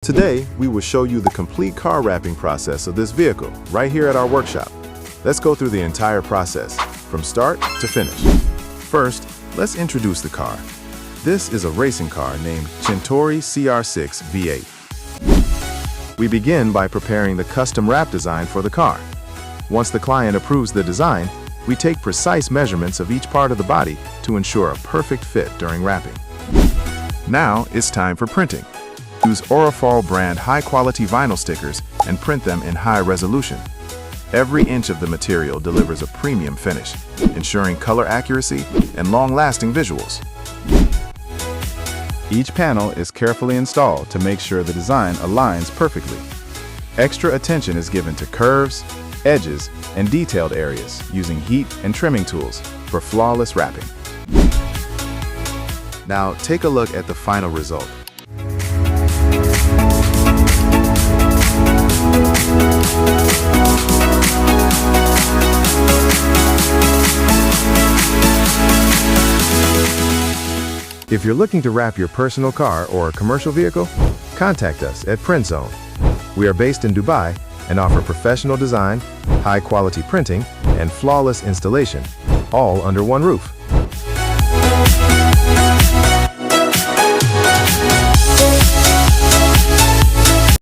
Today, we will show you the complete car wrapping process of this vehicle right here at our workshop. Let's go through the entire process, from start to finish. First, let's introduce the car. This is a racing car named Chentory CR6 V8. We begin by preparing the custom wrap design for the car. Once the client approves the design, we take precise measurements of each part of the body to ensure a perfect fit during wrapping. Now it's time for printing. Use Orafol brand high-quality vinyl stickers and print them in high resolution. Every inch of the material delivers a premium finish, ensuring color accuracy and long-lasting visuals. Each panel is carefully installed to make sure the design aligns perfectly. Extra attention is given to curves, edges, and detailed areas using heat and trimming tools for flawless wrapping. Now take a look at the final result. If you're looking to wrap your personal car or commercial vehicle, contact us at PRINTZONE. We are based in Dubai and offer professional design, high-quality printing, and flawless installation, all under one roof.